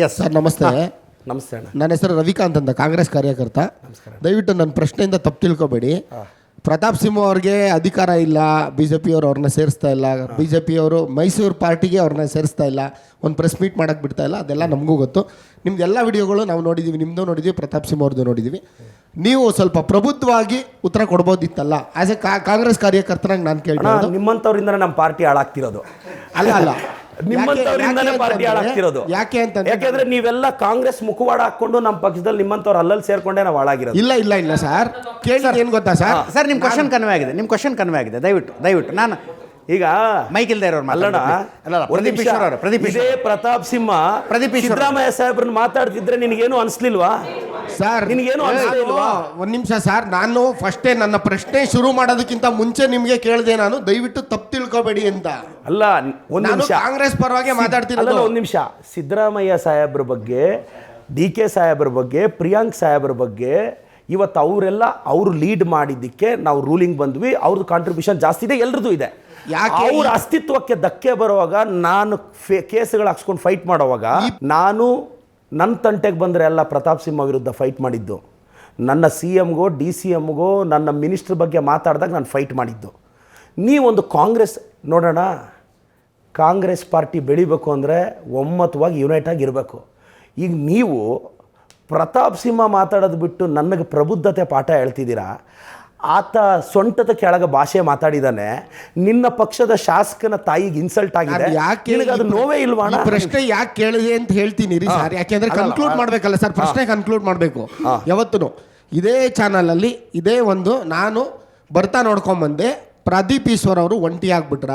Yes sir, ನಮಸ್ತೆ. ನಮಸ್ತೆ ಅಣ್ಣ. ನನ್ನ ಹೆಸರು ರವಿಕಾಂತ್ ಅಂತ, ಕಾಂಗ್ರೆಸ್ ಕಾರ್ಯಕರ್ತ. ದಯವಿಟ್ಟು ನನ್ನ ಪ್ರಶ್ನೆಯಿಂದ ತಪ್ಪು ತಿಳ್ಕೊಬೇಡಿ. ಪ್ರತಾಪ್ ಸಿಂಹ ಅವ್ರಿಗೆ ಅಧಿಕಾರ ಇಲ್ಲ, BJP-ಯವರು ಅವ್ರನ್ನ ಸೇರಿಸ್ತಾ ಇಲ್ಲ, BJP-ಯವರು ಮೈಸೂರು ಪಾರ್ಟಿಗೆ ಅವ್ರನ್ನ ಸೇರಿಸ್ತಾ ಇಲ್ಲ, ಒಂದು ಪ್ರೆಸ್ ಮೀಟ್ ಮಾಡೋಕ್ಕೆ ಬಿಡ್ತಾ ಇಲ್ಲ. ಅದೆಲ್ಲ ನಮಗೂ ಗೊತ್ತು. ನಿಮ್ದೆಲ್ಲ ವಿಡಿಯೋಗಳು ನಾವು ನೋಡಿದ್ದೀವಿ, ನಿಮ್ಮದು ನೋಡಿದ್ದೀವಿ, ಪ್ರತಾಪ್ ಸಿಂಹ ಅವ್ರದ್ದು ನೋಡಿದ್ದೀವಿ. ನೀವು ಸ್ವಲ್ಪ ಪ್ರಬುದ್ಧವಾಗಿ ಉತ್ತರ ಕೊಡ್ಬೋದಿತ್ತಲ್ಲ. ಆಸ್ ಎ ಕಾಂಗ್ರೆಸ್ ಕಾರ್ಯಕರ್ತನಾಗಿ ನಾನು ಕೇಳ್ತೀನಿ, ನಿಮ್ಮಂಥವ್ರಿಂದ ನಮ್ಮ ಪಾರ್ಟಿ ಹಾಳಾಗ್ತಿರೋದು ಅಲ್ಲ ನಿಮ್ಮಂಥವ್ರಿಂದನೇ ಪಾರ್ಟಿ ಹಾಳಾಗ್ತಿರೋದು. ಯಾಕೆಂದ್ರೆ ನೀವೆಲ್ಲ ಕಾಂಗ್ರೆಸ್ ಮುಖವಾಡ ಹಾಕೊಂಡು ನಮ್ಮ ಪಕ್ಷದಲ್ಲಿ ನಿಮ್ಮಂಥವ್ರು ಅಲ್ಲಲ್ಲಿ ಸೇರ್ಕೊಂಡೆ ನಾವು ಹಾಳಾಗಿರೋದು. ಇಲ್ಲ ಸರ್, ಕೇಳಿ ಏನು ಗೊತ್ತಾ ಸರ್, ಸರ್ ನಿಮ್ಮ ಕ್ವಶನ್ ಕನ್ವೆ ಆಗಿದೆ, ನಿಮ್ಮ ಕ್ವಶನ್ ಕನ್ವೆ ಆಗಿದೆ. ದಯವಿಟ್ಟು ನಾನು ಈಗ ಮೈಕ್ ಇಲ್ದೇ ಇರೋರು ಅಲ್ಲಣ್ಣ, ಪ್ರದೀಪ್ ಇದೇ ಪ್ರತಾಪ್ ಸಿಂಹ ಸಿದ್ದರಾಮಯ್ಯ ಸಾಹೇಬ್ರನ್ನ ಮಾತಾಡ್ತಿದ್ರೆ ನಿನಗೇನು ಅನ್ಸ್ಲಿಲ್ವಾ ಸರ್? ನಿನಗೇನು ಅನ್ಸ್ಲಿಲ್ವಾ? ಒಂದ್ ನಿಮಿಷ ಸರ್, ನಾನು ಫಸ್ಟೇ ನನ್ನ ಪ್ರಶ್ನೆ ಶುರು ಮಾಡೋದಕ್ಕಿಂತ ಮುಂಚೆ ನಿಮ್ಗೆ ಕೇಳಿದೆ, ನಾನು ದಯವಿಟ್ಟು ತಪ್ಪು ತಿಳ್ಕೊಬೇಡಿ ಅಂತ. ಅಲ್ಲ, ಒಂದು ನಿಮಿಷ, ಕಾಂಗ್ರೆಸ್ ಪರವಾಗಿ ಮಾತಾಡ್ತಿರೋದು. ಒಂದು ನಿಮಿಷ. ಸಿದ್ದರಾಮಯ್ಯ ಸಾಹೇಬ್ರ ಬಗ್ಗೆ, DK ಸಾಹೇಬ್ರ ಬಗ್ಗೆ, ಪ್ರಿಯಾಂಕ್ ಸಾಹೇಬ್ರ ಬಗ್ಗೆ ಇವತ್ತು ಅವರೆಲ್ಲ ಅವರು ಲೀಡ್ ಮಾಡಿದ್ದಕ್ಕೆ ನಾವು ರೂಲಿಂಗ್ ಬಂದ್ವಿ. ಅವ್ರದ್ದು ಕಾಂಟ್ರಿಬ್ಯೂಷನ್ ಜಾಸ್ತಿ ಇದೆ, ಎಲ್ರದ್ದು ಇದೆ. ಅವ್ರ ಅಸ್ತಿತ್ವಕ್ಕೆ ಧಕ್ಕೆ ಬರುವಾಗ, ನಾನು ಕೇಸ್ಗಳು ಹಾಕ್ಸ್ಕೊಂಡು ಫೈಟ್ ಮಾಡುವಾಗ, ನಾನು ನನ್ನ ತಂಟೆಗೆ ಬಂದರೆ ಎಲ್ಲ ಪ್ರತಾಪ್ ಸಿಂಹ ವಿರುದ್ಧ ಫೈಟ್ ಮಾಡಿದ್ದು. ನನ್ನ CM-ಗೋ DCM-ಗೋ ನನ್ನ ಮಿನಿಸ್ಟ್ರ್ ಬಗ್ಗೆ ಮಾತಾಡಿದಾಗ ನಾನು ಫೈಟ್ ಮಾಡಿದ್ದು. ನೀವೊಂದು ಕಾಂಗ್ರೆಸ್ ನೋಡೋಣ, ಕಾಂಗ್ರೆಸ್ ಪಾರ್ಟಿ ಬೆಳಿಬೇಕು ಅಂದರೆ ಒಮ್ಮತವಾಗಿ ಯುನೈಟ್ ಆಗಿರಬೇಕು. ಈಗ ನೀವು ಪ್ರತಾಪ್ ಸಿಂಹ ಮಾತಾಡೋದು ಬಿಟ್ಟು ನನಗೆ ಪ್ರಬುದ್ಧತೆ ಪಾಠ ಹೇಳ್ತಿದ್ದೀರಾ. ಆತ ಸೊಂಟದ ಕೆಳಗೆ ಭಾಷೆ ಮಾತಾಡಿದಾನೆ, ನಿನ್ನ ಪಕ್ಷದ ಶಾಸಕನ ತಾಯಿಗೆ ಇನ್ಸಲ್ಟ್ ಆಗಿದೆ. ಅದು ನೋವೇ ಇಲ್ವಾ? ಪ್ರಶ್ನೆ ಯಾಕೆ ಕೇಳಿದೆ ಅಂತ ಹೇಳ್ತೀನಿ ರೀ ಸರ್. ಯಾಕೆಂದ್ರೆ ಕನ್ಕ್ಲೂಡ್ ಮಾಡ್ಬೇಕಲ್ಲ ಸರ್, ಪ್ರಶ್ನೆ ಕನ್ಕ್ಲೂಡ್ ಮಾಡಬೇಕು. ಯಾವತ್ತೂ ಇದೇ ಚಾನಲಲ್ಲಿ ಇದೇ ಒಂದು ನಾನು ಬರ್ತಾ ನೋಡ್ಕೊಂಬಂದೆ, ಪ್ರದೀಪ್ ಈಶ್ವರ್ ಅವರು ಒಂಟಿ ಆಗ್ಬಿಟ್ರ,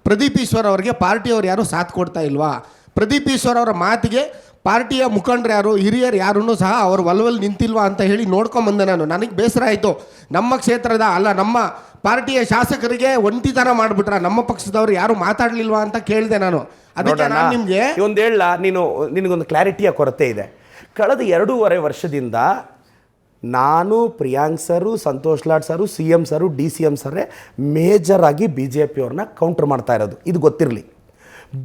ಪ್ರದೀಪ್ ಈಶ್ವರ್ ಅವರಿಗೆ ಪಾರ್ಟಿಯವ್ರು ಯಾರು ಸಾಥ್ ಕೊಡ್ತಾ ಇಲ್ವಾ, ಪ್ರದೀಪ್ ಈಶ್ವರ್ ಅವರ ಮಾತಿಗೆ ಪಾರ್ಟಿಯ ಮುಖಂಡರು ಯಾರು, ಹಿರಿಯರು ಯಾರೂ ಸಹ ಅವ್ರ ಒಲವಲ್ಲಿ ನಿಂತಿಲ್ವಾ ಅಂತ ಹೇಳಿ ನೋಡ್ಕೊಂಬಂದೆ ನಾನು. ನನಗೆ ಬೇಸರ ಆಯಿತು. ನಮ್ಮ ಕ್ಷೇತ್ರದ ಅಲ್ಲ, ನಮ್ಮ ಪಾರ್ಟಿಯ ಶಾಸಕರಿಗೆ ಒಂಟಿತನ ಮಾಡಿಬಿಟ್ರ, ನಮ್ಮ ಪಕ್ಷದವ್ರು ಯಾರು ಮಾತಾಡಲಿಲ್ವಾ ಅಂತ ಕೇಳಿದೆ ನಾನು. ಅದಕ್ಕೆ ನಾನು ನಿಮಗೆ ಒಂದು ಹೇಳ, ನಿನಗೊಂದು ಕ್ಲಾರಿಟಿಯ ಕೊರತೆ ಇದೆ. ಕಳೆದ 2.5 ವರ್ಷದಿಂದ ನಾನು, ಪ್ರಿಯಾಂಕ್ ಸರು, ಸಂತೋಷ್ ಲಾಡ್ ಸರು, CM ಸರು, DCM ಸರ್ರೇ ಮೇಜರ್ ಆಗಿ BJP-ಅವ್ರನ್ನ ಕೌಂಟರ್ ಮಾಡ್ತಾ ಇರೋದು. ಇದು ಗೊತ್ತಿರಲಿ.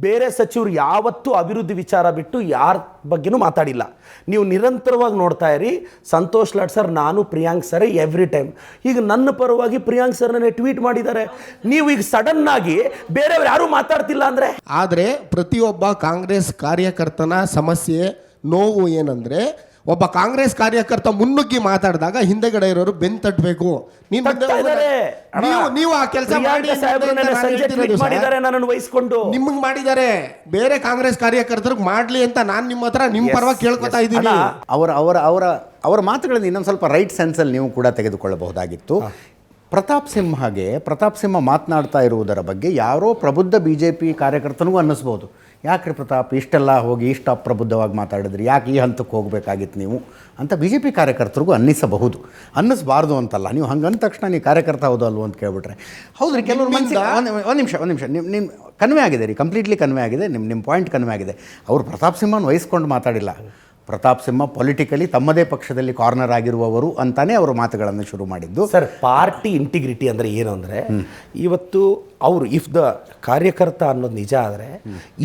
ಬೇರೆ ಸಚಿವರು ಯಾವತ್ತೂ ಅಭಿವೃದ್ಧಿ ವಿಚಾರ ಬಿಟ್ಟು ಯಾರ ಬಗ್ಗೆನೂ ಮಾತಾಡಿಲ್ಲ. ನೀವು ನಿರಂತರವಾಗಿ ನೋಡ್ತಾ ಇರಿ, ಸಂತೋಷ್ ಲಾಡ್ ಸರ್, ನಾನು, ಪ್ರಿಯಾಂಕ್ ಸರ್ ಎವ್ರಿ ಟೈಮ್. ಈಗ ನನ್ನ ಪರವಾಗಿ ಪ್ರಿಯಾಂಕ್ ಸರ್ನೇ ಟ್ವೀಟ್ ಮಾಡಿದ್ದಾರೆ. ನೀವು ಈಗ ಸಡನ್ನಾಗಿ ಬೇರೆಯವ್ರು ಯಾರೂ ಮಾತಾಡ್ತಿಲ್ಲ ಅಂದರೆ? ಆದರೆ ಪ್ರತಿಯೊಬ್ಬ ಕಾಂಗ್ರೆಸ್ ಕಾರ್ಯಕರ್ತನ ಸಮಸ್ಯೆ, ನೋವು ಏನಂದರೆ, ಒಬ್ಬ ಕಾಂಗ್ರೆಸ್ ಕಾರ್ಯಕರ್ತ ಮುನ್ನುಗ್ಗಿ ಮಾತಾಡಿದಾಗ ಹಿಂದೆಗಡೆ ಇರೋರು ಬೆನ್ ತಟ್ಟಬೇಕು. ನೀವು ಆ ಕೆಲಸ ವಹಿಸ್ಕೊಂಡು ನಿಮ್ಗೆ ಮಾಡಿದ್ದಾರೆ, ಬೇರೆ ಕಾಂಗ್ರೆಸ್ ಕಾರ್ಯಕರ್ತರಿಗೆ ಮಾಡ್ಲಿ ಅಂತ ನಾನು ನಿಮ್ಮ ಹತ್ರ ನಿಮ್ಮ ಪರವಾಗಿ ಕೇಳ್ಕೊತಾ ಇದ್ದೀನಿ. ಅವರ ಮಾತುಗಳನ್ನು ಇನ್ನೊಂದು ಸ್ವಲ್ಪ ರೈಟ್ ಸೆನ್ಸಲ್ಲಿ ನೀವು ಕೂಡ ತೆಗೆದುಕೊಳ್ಳಬಹುದಾಗಿತ್ತು. ಪ್ರತಾಪ್ ಸಿಂಹ ಮಾತನಾಡ್ತಾ ಇರುವುದರ ಬಗ್ಗೆ ಯಾರೋ ಪ್ರಬುದ್ಧ BJP ಕಾರ್ಯಕರ್ತನಿಗೂ ಅನ್ನಿಸ್ಬೋದು, ಯಾಕ್ರಿ ಪ್ರತಾಪ್ ಇಷ್ಟೆಲ್ಲ ಹೋಗಿ ಇಷ್ಟು ಅಪ್ರಬುದ್ಧವಾಗಿ ಮಾತಾಡಿದ್ರಿ, ಯಾಕೆ ಈ ಹಂತಕ್ಕೆ ಹೋಗಬೇಕಾಗಿತ್ತು ನೀವು ಅಂತ BJP ಕಾರ್ಯಕರ್ತರಿಗೂ ಅನ್ನಿಸಬಹುದು. ಅನ್ನಿಸ್ಬಾರ್ದು ಅಂತಲ್ಲ. ನೀವು ಹಂಗಂದ ತಕ್ಷಣ ನೀವು ಕಾರ್ಯಕರ್ತ ಹೌದು ಅಲ್ವೋ ಅಂತ ಕೇಳ್ಬಿಟ್ರೆ ಹೌದ್ರಿ. ಕೆಲವರು ಮನಸ್ಸಿಗೆ ಒಂದು ನಿಮಿಷ ನಿಮ್ಮ ಕನ್ವೆ ಆಗಿದೆ ರೀ, ಕಂಪ್ಲೀಟ್ಲಿ ಕನ್ವೆ ಆಗಿದೆ, ನಿಮ್ಮ ಪಾಯಿಂಟ್ ಕನ್ವೆ ಆಗಿದೆ. ಅವರು ಪ್ರತಾಪ್ ಸಿಂಹನ ವಹಿಸ್ಕೊಂಡು ಮಾತಾಡಿಲ್ಲ. ಪ್ರತಾಪ್ ಸಿಂಹ ಪೊಲಿಟಿಕಲಿ ತಮ್ಮದೇ ಪಕ್ಷದಲ್ಲಿ ಕಾರ್ನರ್ ಆಗಿರುವವರು ಅಂತಾನೆ ಅವರು ಮಾತುಗಳನ್ನು ಶುರು ಮಾಡಿದ್ದು. ಸರ್, ಪಾರ್ಟಿ ಇಂಟಿಗ್ರಿಟಿ ಅಂದರೆ ಏನು ಅಂದರೆ, ಇವತ್ತು ಅವರು ಇಫ್ ದ ಕಾರ್ಯಕರ್ತ ಅನ್ನೋದು ನಿಜ ಆದರೆ,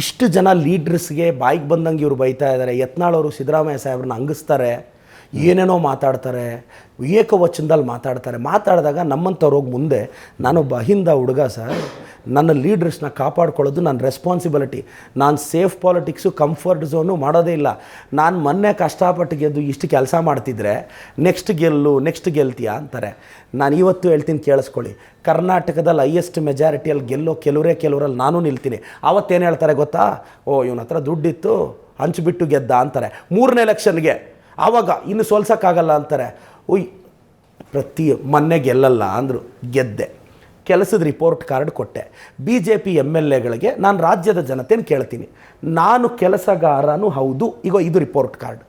ಇಷ್ಟು ಜನ ಲೀಡ್ರಸ್ಗೆ ಬಾಯಿಗೆ ಬಂದಂಗೆ ಇವರು ಬೈತಾ ಇದ್ದಾರೆ. ಯತ್ನಾಳ್ ಅವರು ಸಿದ್ದರಾಮಯ್ಯ ಸಾಹೇಬ್ರನ್ನ ಹಂಗಿಸ್ತಾರೆ, ಏನೇನೋ ಮಾತಾಡ್ತಾರೆ, ಏಕವಚನದಲ್ಲಿ ಮಾತಾಡಿದಾಗ ನಮ್ಮಂಥವ್ರು ಹೋಗಿ ಮುಂದೆ, ನಾನೊಬ್ಬ ಅಹಿಂದ ಹುಡುಗ ಸರ್, ನನ್ನ ಲೀಡರ್ಸ್ನ ಕಾಪಾಡ್ಕೊಳ್ಳೋದು ನನ್ನ ರೆಸ್ಪಾನ್ಸಿಬಿಲಿಟಿ. ನಾನು ಸೇಫ್ ಪಾಲಿಟಿಕ್ಸು, ಕಂಫರ್ಟ್ ಝೋನು ಮಾಡೋದೇ ಇಲ್ಲ. ನಾನು ಮೊನ್ನೆ ಕಷ್ಟಪಟ್ಟು ಗೆದ್ದು ಇಷ್ಟು ಕೆಲಸ ಮಾಡ್ತಿದ್ರೆ ನೆಕ್ಸ್ಟ್ ಗೆಲ್ತೀಯಾ ಅಂತಾರೆ. ನಾನು ಇವತ್ತು ಹೇಳ್ತೀನಿ, ಕೇಳಿಸ್ಕೊಳ್ಳಿ, ಕರ್ನಾಟಕದಲ್ಲಿ ಹೈಯೆಸ್ಟ್ ಮೆಜಾರಿಟಿಯಲ್ಲಿ ಕೆಲವರಲ್ಲಿ ನಾನು ನಿಲ್ತೀನಿ. ಆವತ್ತೇನು ಹೇಳ್ತಾರೆ ಗೊತ್ತಾ? ಇವನ ಹತ್ರ ದುಡ್ಡಿತ್ತು, ಹಂಚ್ಬಿಟ್ಟು ಗೆದ್ದ ಅಂತಾರೆ 3ನೇ ಎಲೆಕ್ಷನ್ಗೆ. ಆವಾಗ ಇನ್ನು ಸೋಲ್ಸೋಕ್ಕಾಗಲ್ಲ ಅಂತಾರೆ. ಮೊನ್ನೆ ಗೆಲ್ಲಲ್ಲ ಅಂದರು, ಗೆದ್ದೆ, ಕೆಲಸದ ರಿಪೋರ್ಟ್ ಕಾರ್ಡ್ ಕೊಟ್ಟೆ. BJP MLAಗಳಿಗೆ ನಾನು ರಾಜ್ಯದ ಜನತೆನ ಕೇಳ್ತೀನಿ, ನಾನು ಕೆಲಸಗಾರನೂ ಹೌದು, ಈಗ ಇದು ರಿಪೋರ್ಟ್ ಕಾರ್ಡ್.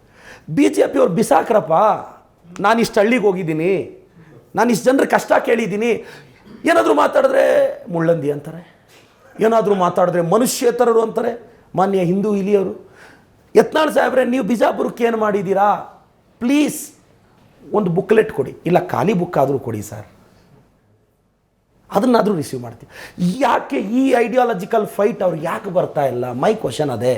BJP ಅವ್ರು ಬಿಸಾಕ್ರಪ್ಪ, ನಾನು ಇಷ್ಟು ಹಳ್ಳಿಗೆ ಹೋಗಿದ್ದೀನಿ, ನಾನು ಇಷ್ಟು ಜನರ ಕಷ್ಟ ಕೇಳಿದ್ದೀನಿ. ಏನಾದರೂ ಮಾತಾಡಿದ್ರೆ ಮುಳ್ಳಂದಿ ಅಂತಾರೆ, ಏನಾದರೂ ಮಾತಾಡಿದ್ರೆ ಮನುಷ್ಯೇತರರು ಅಂತಾರೆ. ಮಾನ್ಯ ಹಿಂದೂ ಇಲಿಯವರು, ಯತ್ನಾಳ್ ಸಾಹೇಬ್ರೆ, ನೀವು ಬಿಜಾಪುರಕ್ಕೆ ಏನು ಮಾಡಿದ್ದೀರಾ? ಪ್ಲೀಸ್ ಒಂದು ಬುಕ್ಲೆಟ್ ಕೊಡಿ, ಇಲ್ಲ ಖಾಲಿ ಬುಕ್ ಆದರೂ ಕೊಡಿ ಸರ್. ಅದನ್ನಾದರೂ ರಿಸೀವ್ ಮಾಡ್ತೀವಿ. ಯಾಕೆ ಈ ಐಡಿಯಾಲಜಿಕಲ್ ಫೈಟ್ ಅವ್ರಿಗೆ ಯಾಕೆ ಬರ್ತಾ ಇಲ್ಲ? ಮೈ ಕ್ವಶನ್ ಅದೇ.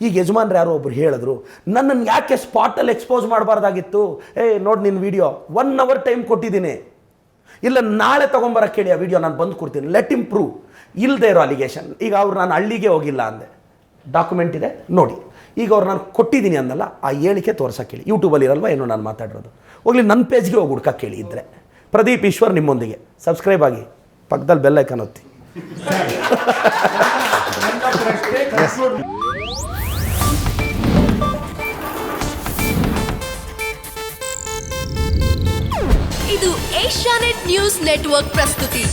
ಈಗ ಯಜಮಾನ್ರು ಯಾರೋ ಒಬ್ರು ಹೇಳಿದ್ರು, ನನ್ನನ್ನು ಯಾಕೆ ಸ್ಪಾಟಲ್ಲಿ ಎಕ್ಸ್ಪೋಸ್ ಮಾಡಬಾರ್ದಾಗಿತ್ತು? ನೋಡಿ ನಿನ್ನ ವಿಡಿಯೋ 1 hour ಟೈಮ್ ಕೊಟ್ಟಿದ್ದೀನಿ, ಇಲ್ಲ ನಾಳೆ ತೊಗೊಂಬರಕ್ಕೆ ಕೇಳಿ ಆ ವಿಡಿಯೋ ನಾನು ಬಂದು ಕೊಡ್ತೀನಿ, ಲೆಟ್ ಇಂಪ್ರೂವ್. ಇಲ್ಲದೆ ಇರೋ ಅಲಿಗೇಷನ್. ಈಗ ಅವ್ರು ನಾನು ಹಳ್ಳಿಗೆ ಹೋಗಿಲ್ಲ ಅಂದೆ, ಡಾಕ್ಯುಮೆಂಟ್ ಇದೆ ನೋಡಿ. ಈಗ ಅವ್ರು ನಾನು ಕೊಟ್ಟಿದ್ದೀನಿ ಅಂದಲ್ಲ, ಆ ಹೇಳಿಕೆ ತೋರ್ಸಕ್ಕೆ ಹೇಳಿ. ಯೂಟ್ಯೂಬಲ್ಲಿ ಇರಲ್ವಾ ಏನೋ ನಾನು ಮಾತಾಡಿರೋದು, ಹೋಗ್ಲಿ ನನ್ನ ಪೇಜ್ಗೆ ಹೋಗಿ ಹುಡ್ಕಕ್ಕೆ ಹೇಳಿ. ಇದ್ದರೆ ಪ್ರದೀಪ್ ಈಶ್ವರ್ ನಿಮ್ಮೊಂದಿಗೆ ಸಬ್ಸ್ಕ್ರೈಬ್ ಆಗಿ, ಪಕ್ಕದಲ್ಲಿ ಬೆಲ್ ಐಕಾನ್ ಒತ್ತಿ. ಇದು ಏಷ್ಯಾನೆಟ್ ನ್ಯೂಸ್ ನೆಟ್ವರ್ಕ್ ಪ್ರಸ್ತುತಿ.